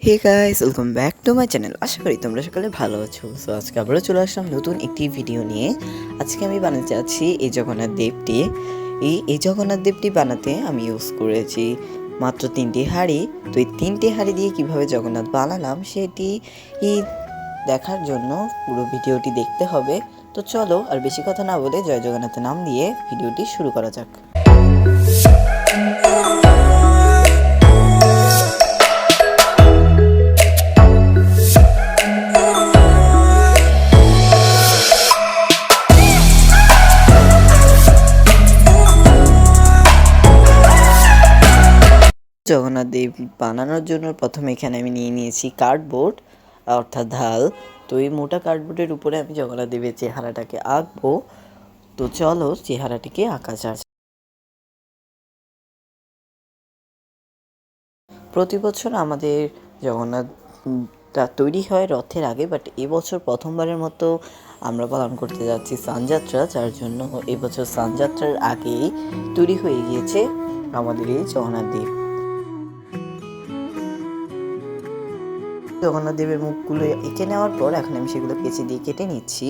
Hey guys, welcome back to my channel. আশা করি তোমরা সকলে ভালো আছো। সো আজকে আবারও চলে আসলাম নতুন একটি ভিডিও নিয়ে। আজকে আমি বানাতে যাচ্ছি এই জগন্নাথ দেবটি। এই জগন্নাথ দেবটি বানাতে আমি ইউজ করেছি মাত্র 3টি হাঁড়ি। তো এই 3টি হাঁড়ি দিয়ে কিভাবে জগন্নাথ বানালাম সেটি দেখার জন্য পুরো ভিডিওটি দেখতে হবে। তো চলো আর বেশি কথা না বলে জয় জগন্নাথের নাম দিয়ে ভিডিওটি শুরু করা যাক। জগন্নাথ দেব বানানোর জন্য প্রথমে এখানে আমি নিয়ে নিয়েছি কার্ডবোর্ড অর্থাৎ ঢাল। তো এই মোটা কার্ডবোর্ডের উপরে আমি জগন্নাথ দেবের চেহারাটাকে আঁকবো। তো চলো চেহারাটিকে আঁকা যাক। প্রতি বছর আমাদের জগন্নাথটা তৈরি হয় রথের আগে, বাট এবছর প্রথমবারের মতো আমরা পালন করতে যাচ্ছি স্নানযাত্রা, যার জন্য এবছর স্নানযাত্রার আগেই তৈরি হয়ে গিয়েছে আমাদের এই জগন্নাথ দেব। জগন্নাথ দেবের মুখগুলো এঁকে নেওয়ার পর এখন আমি সেগুলো কেচি দিয়ে কেটে নিচ্ছি।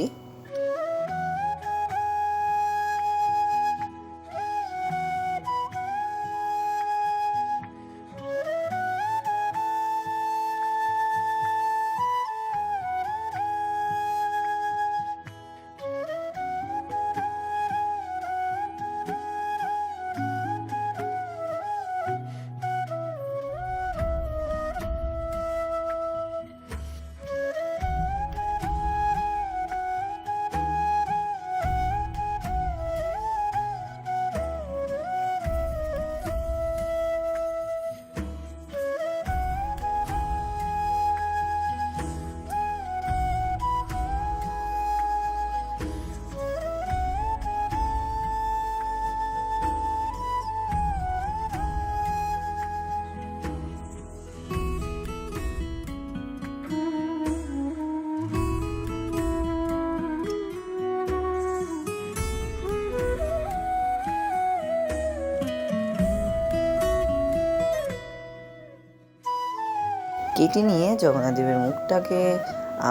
কেটে নিয়ে জগন্নাথ দেবের মুখটাকে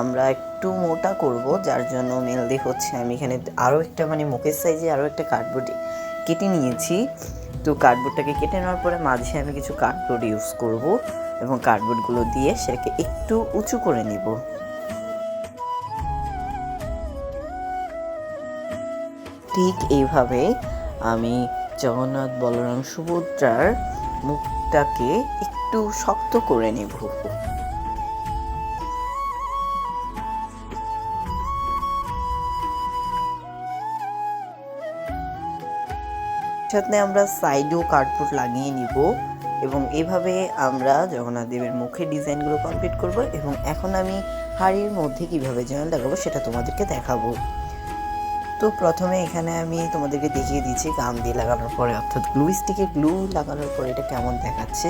আমরা একটু মোটা করব, যার জন্য মেনলি হচ্ছে আমি এখানে আরও একটা মুখের সাইজে আরও একটা কার্ডবোর্ড কেটে নিয়েছি। তো কার্ডবোর্ডটাকে কেটে নেওয়ার পরে মাঝে আমি কিছু কার্ডবোর্ড ইউজ করব এবং কার্ডবোর্ডগুলো দিয়ে সেটাকে একটু উঁচু করে নিব। ঠিক এইভাবে আমি জগন্নাথ বলরাম সুভদ্রার মুখটাকে একটু শক্ত করে নেব। সাথে আমরা সাইডেও কার্ডবোর্ড লাগিয়ে নিব এবং এভাবে আমরা জগন্নাথ দেবের মুখের ডিজাইনগুলো কমপ্লিট করব। এবং এখন আমি হাড়ির মধ্যে কিভাবে যেন লাগাবো সেটা তোমাদেরকে দেখাবো। তো প্রথমে এখানে আমি তোমাদেরকে দেখিয়ে দিচ্ছি গাম দিয়ে লাগানোর পরে অর্থাৎ গ্লু স্টিকে গ্লু লাগানোর পরে এটা কেমন দেখাচ্ছে।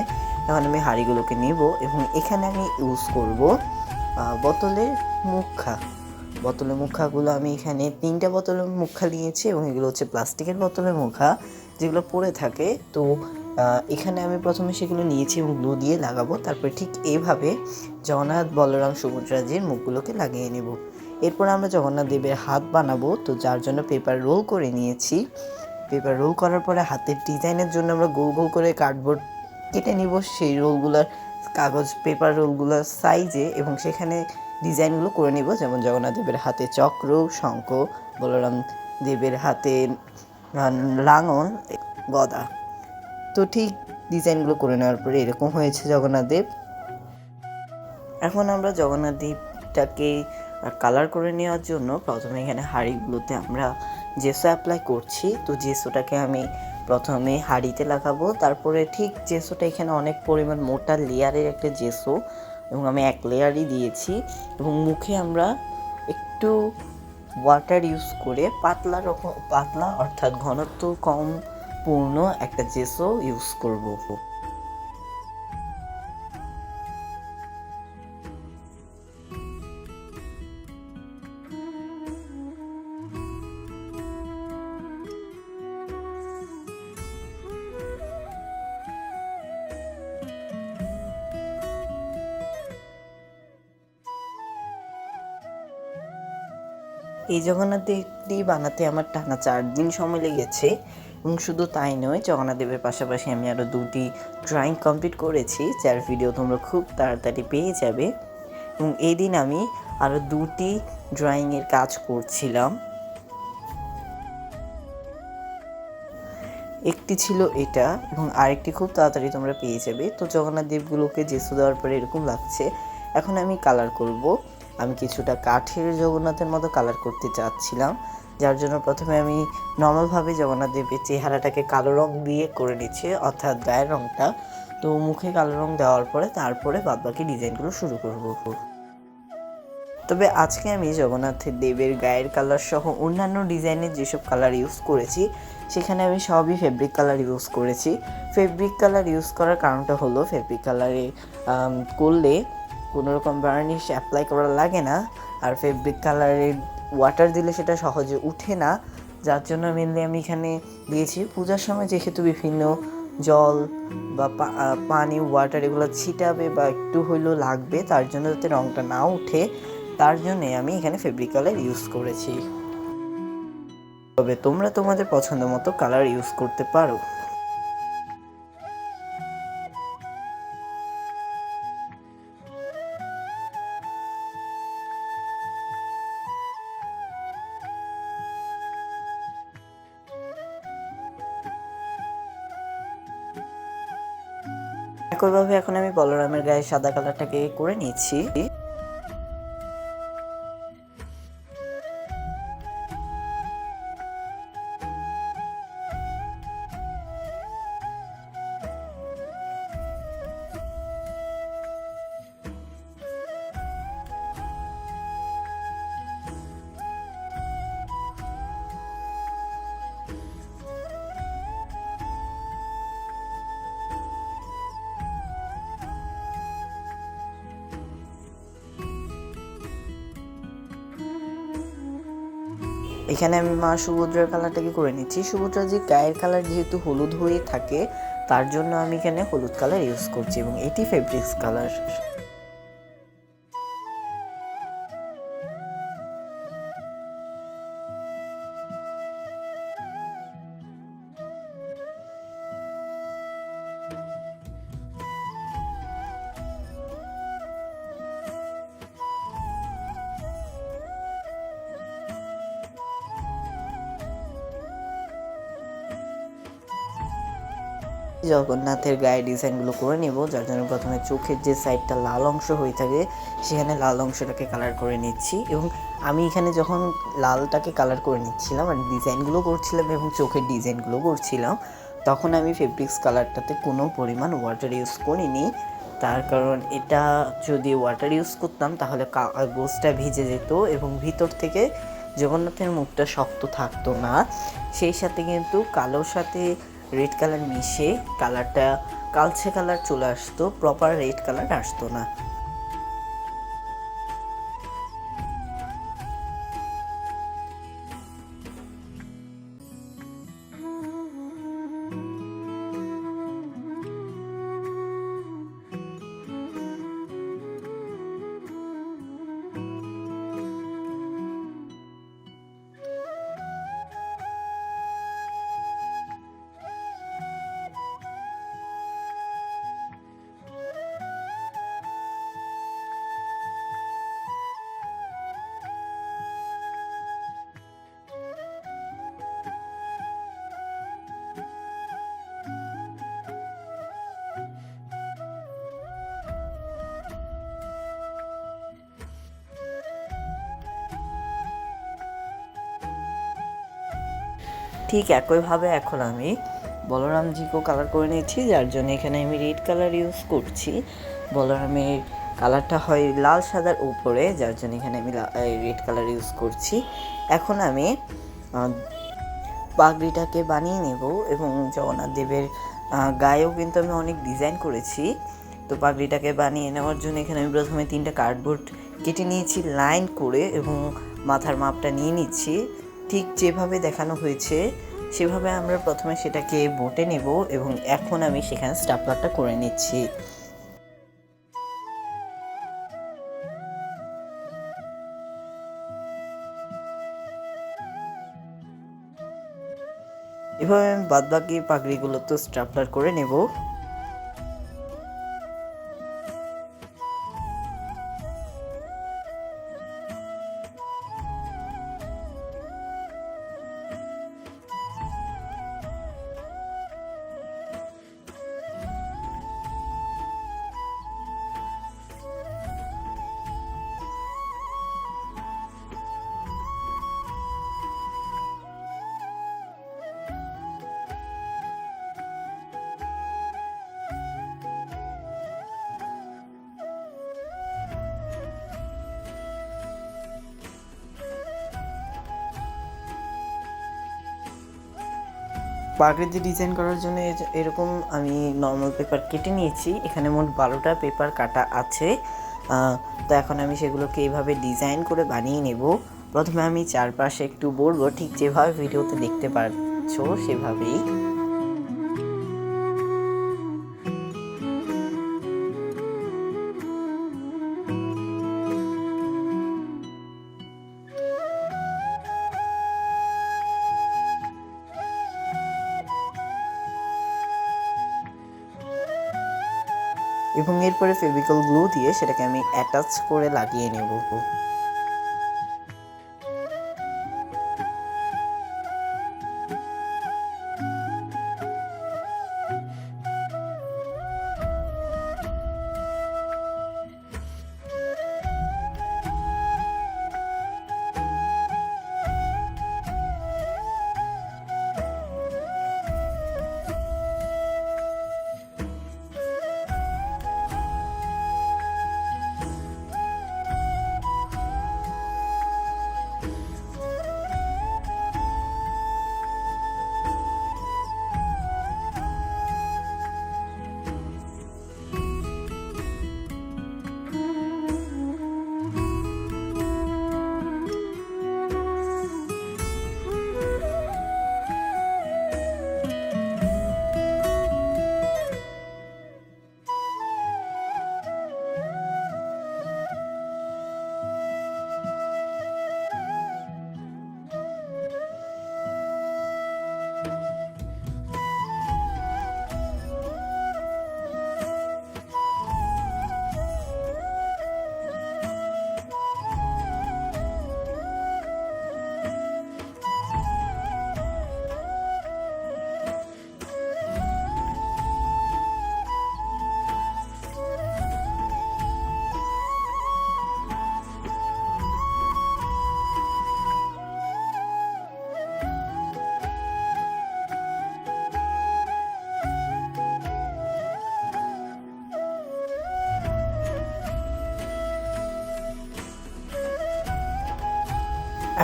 এখন আমি হাঁড়িগুলোকে নেব এবং এখানে আমি ইউজ করব বোতলের মুখাগুলো। আমি এখানে 3টা বোতলের মুখা নিয়েছি এবং এগুলো হচ্ছে প্লাস্টিকের বোতলের মুখা যেগুলো পড়ে থাকে। তো এখানে আমি প্রথমে সেগুলো নিয়েছি এবং গ্লু দিয়ে লাগাবো। তারপরে ঠিক এইভাবে জগন্নাথ বলরাম সুভদ্রাজির মুখগুলোকে লাগিয়ে নেব। এরপর আমরা জগন্নাথ দেবের হাত বানাবো, তো যার জন্য পেপার রোল করে নিয়েছি। পেপার রোল করার পরে হাতের ডিজাইনের জন্য আমরা গোল গোল করে কার্ডবোর্ড কেটে নিব সেই রোলগুলোর পেপার রোলগুলোর সাইজে এবং সেখানে ডিজাইনগুলো করে নিব। যেমন জগন্নাথ দেবের হাতে চক্র, শঙ্খ, বলরাম দেবের হাতে লাঙল, গদা। তো ঠিক ডিজাইনগুলো করে নেওয়ার পরে এরকম হয়েছে জগন্নাথ দেব। এখন আমরা জগন্নাথ দেবটাকে কালার করে নেওয়ার জন্য প্রথমে এখানে হাঁড়িগুলোতে আমরা জেসো অ্যাপ্লাই করছি। তো জেসোটাকে আমি প্রথমে হাঁড়িতে লাগাবো, তারপরে ঠিক জেসোটা এখানে অনেক পরিমাণ মোটা লেয়ারের একটা জেসো এবং আমি 1 লেয়ারই দিয়েছি। এবং মুখে আমরা একটু ওয়াটার ইউজ করে পাতলা অর্থাৎ ঘনত্ব কম পূর্ণ একটা জেসো ইউজ করব। এই জগন্নাথ দেবটি বানাতে আমার টানা 4 দিন সময় লেগেছে এবং শুধু তাই নয়, জগন্নাথ দেবের পাশাপাশি আমি আরও 2টি ড্রয়িং কমপ্লিট করেছি, যার ভিডিও তোমরা খুব তাড়াতাড়ি পেয়ে যাবে। এবং এই দিন আমি আরও 2টি ড্রয়িংয়ের কাজ করছিলাম। একটি ছিল এটা এবং আরেকটি খুব তাড়াতাড়ি তোমরা পেয়ে যাবে। তো জগন্নাথ দেবগুলোকে জেসু দেওয়ার পরে এরকম লাগছে। এখন আমি কালার করব। আমি কিছুটা কাঠের জগন্নাথের মতো কালার করতে চাচ্ছিলাম, যার জন্য প্রথমে আমি নর্মালভাবে জগন্নাথ দেবের চেহারাটাকে কালো রং দিয়ে করে নিচ্ছি, অর্থাৎ গায়ের রংটা। তো মুখে কালো রং দেওয়ার পরে তারপরে বাদবাকি ডিজাইনগুলো শুরু করব। তবে আজকে আমি জগন্নাথ দেবের গায়ের কালার সহ অন্যান্য ডিজাইনের যেসব কালার ইউজ করেছি সেখানে আমি সবই ফেব্রিক কালার ইউজ করেছি। ফেব্রিক কালার ইউজ করার কারণটা হলো, ফেব্রিক কালারে করলে কোনো রকম বার্নিশ অ্যাপ্লাই করা লাগে না, আর ফেব্রিক কালারে ওয়াটার দিলে সেটা সহজে উঠে না, যার জন্য মেনলি আমি এখানে দিয়েছি। পূজার সময় যেহেতু বিভিন্ন জল বা পানি ওয়াটার এগুলো ছিটাবে বা একটু হইলেও লাগবে, তার জন্য যাতে রঙটা না উঠে তার জন্যে আমি এখানে ফেব্রিক কালার ইউজ করেছি। তবে তোমরা তোমাদের পছন্দ মতো কালার ইউজ করতে পারো। একইভাবে এখন আমি বলরামের গায়ে সাদা কালারটাকে করে নিচ্ছি। এখানে আমি মা সুভদ্রার কালারটাকে করে নিচ্ছি। সুভদ্রার যে গায়ের কালার যেহেতু হলুদ হয়ে থাকে, তার জন্য আমি এখানে হলুদ কালার ইউজ করছি এবং এটি ফেব্রিক্স কালার। জগন্নাথের গায়ে ডিজাইনগুলো করে নেব, যার জন্য প্রথমে চোখের যে সাইডটা লাল অংশ হয়ে থাকে সেখানে লাল অংশটাকে কালার করে নিচ্ছি। এবং আমি এখানে যখন লালটাকে কালার করে নিচ্ছিলাম আর ডিজাইনগুলো করছিলাম এবং চোখের ডিজাইনগুলো করছিলাম, তখন আমি ফেব্রিক্স কালারটাতে কোনো পরিমাণ ওয়াটার ইউজ করিনি। তার কারণ এটা যদি ওয়াটার ইউজ করতাম তাহলে কাগজটা ভিজে যেত এবং ভিতর থেকে জগন্নাথের মুখটা শক্ত থাকতো না। সেই সাথে কিন্তু কালোর সাথে রেড কালার মিশে কালারটা কালচে কালার চলে আসতো, প্রপার রেড কালার আসতো না। ঠিক একইভাবে এখন আমি বলরামজিকেও কালার করে নিচ্ছি, যার জন্য এখানে আমি রেড কালার ইউজ করছি। বলরামের কালারটা হয় লাল সাদার উপরে, যার জন্য এখানে আমি রেড কালার ইউজ করছি। এখন আমি পাগড়িটাকে বানিয়ে নেব এবং জগন্নাথ দেবের গায়েও কিন্তু আমি অনেক ডিজাইন করেছি। তো পাগড়িটাকে বানিয়ে নেওয়ার জন্য এখানে আমি প্রথমে 3টা কার্ডবোর্ড কেটে নিয়েছি লাইন করে এবং মাথার মাপটা নিয়ে নিচ্ছি। ঠিক যেভাবে দেখানো হয়েছে সেভাবে আমরা প্রথমে সেটাকে বটে নেব এবং এখন আমি সেখানে স্টাপলারটা করে নিচ্ছি। এভাবে আমি বাদবাকি পাগড়িগুলো তো স্ট্রাপলার করে নেব। পাগড়িতে ডিজাইন করার জন্য এরকম আমি নর্মাল পেপার কেটে নিয়েছি। এখানে মোট 12টা পেপার কাটা আছে। তো এখন আমি সেগুলোকে এইভাবে ডিজাইন করে বানিয়ে নেব। প্রথমে আমি চারপাশে একটু বলবো, ঠিক যেভাবে ভিডিওতে দেখতে পাচ্ছ সেভাবেই। এবং এরপরে ফেভিকল গ্লু দিয়ে সেটাকে আমি অ্যাটাচ করে লাগিয়ে নেব।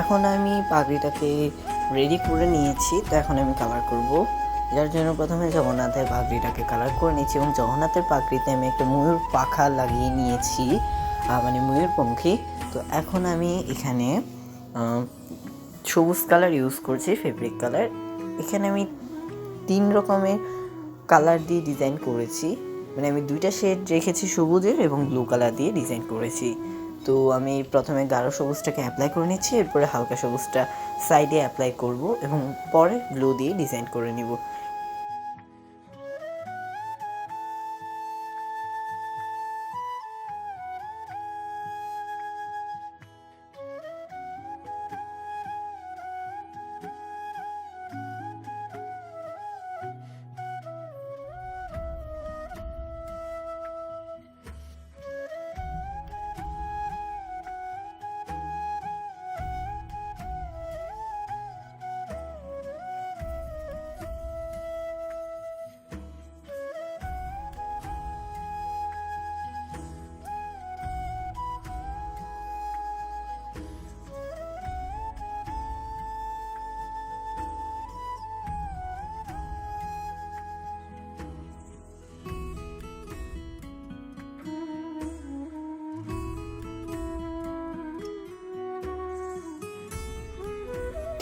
এখন আমি পাগড়িটাকে রেডি করে নিয়েছি। তো এখন আমি কালার করব, যার জন্য প্রথমে জগন্নাথের পাগড়িটাকে কালার করে নিয়েছি এবং জগন্নাথের পাগড়িতে আমি একটা ময়ূর পাখা লাগিয়ে নিয়েছি, মানে ময়ূরপঙ্খী। তো এখন আমি এখানে সবুজ কালার ইউজ করছি, ফেব্রিক কালার। এখানে আমি 3 রকমের কালার দিয়ে ডিজাইন করেছি, মানে আমি 2টা শেড রেখেছি, সবুজের এবং ব্লু কালার দিয়ে ডিজাইন করেছি। তো আমি প্রথমে গাঢ় সবুজটাকে অ্যাপ্লাই করে নিচ্ছি, এরপরে হালকা সবুজটা সাইডে অ্যাপ্লাই করব এবং পরে ব্লু দিয়ে ডিজাইন করে নিব।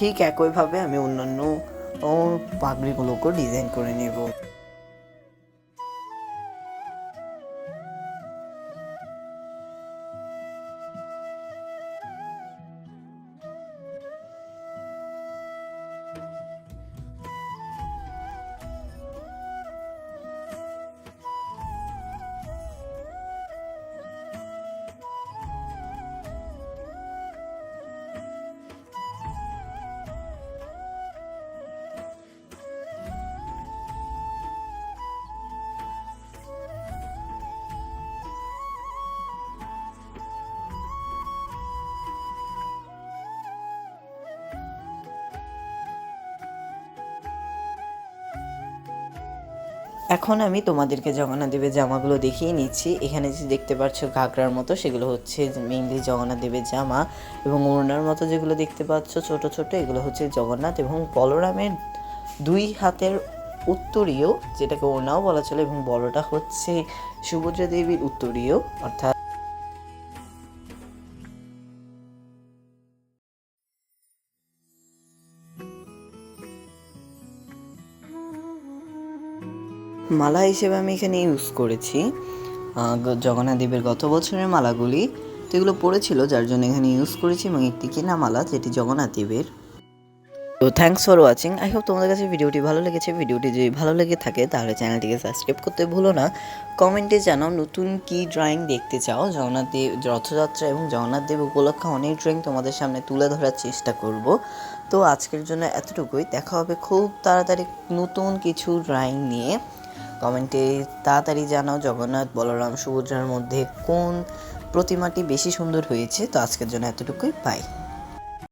ঠিক একইভাবে আমি অন্যান্য পাগড়িগুলোকেও ডিজাইন করে নেব। এখন আমি তোমাদেরকে জগন্নাথ দেবের জামাগুলো দেখিয়ে নিচ্ছি। এখানে যে দেখতে পাচ্ছ ঘাগরার মতো, সেগুলো হচ্ছে মেইনলি জগন্নাথ দেবের জামা, এবং ওড়নার মতো যেগুলো দেখতে পাচ্ছ ছোট ছোট, এগুলো হচ্ছে জগন্নাথ এবং বলরামের 2 হাতের উত্তরীয়, যেটাকে ওড়নাও বলা চলে, এবং বড়টা হচ্ছে সুভদ্রা দেবীর উত্তরীয়, অর্থাৎ মালা হিসেবে আমি এখানে ইউজ করেছি জগন্নাথ দেবের গত বছরের মালাগুলি। তো এগুলো পড়েছিল, যার জন্য এখানে ইউজ করেছি, এবং একটি কেনা মালা যেটি জগন্নাথ দেবের। তো thanks for watching. I hope তোমাদের কাছে ভিডিওটি ভালো লেগেছে। ভিডিওটি যদি ভালো লেগে থাকে তাহলে চ্যানেলটিকে সাবস্ক্রাইব করতে ভুলো না। কমেন্টে জানাও নতুন কি ড্রয়িং দেখতে চাও। জগন্নাথ দেব রথযাত্রা এবং জগন্নাথ দেব উপলক্ষে অনেক ড্রয়িং তোমাদের সামনে তুলে ধরার চেষ্টা করব। তো আজকের জন্য এতটুকুই। দেখা হবে খুব তাড়াতাড়ি নতুন কিছু ড্রয়িং নিয়ে। কমেন্টে তাড়াতাড়ি জানাও জগন্নাথ, বলরাম, সুভদ্রার মধ্যে কোন প্রতিমাটি বেশি সুন্দর হয়েছে। তো আজকের জন্য এতটুকুই, বাই।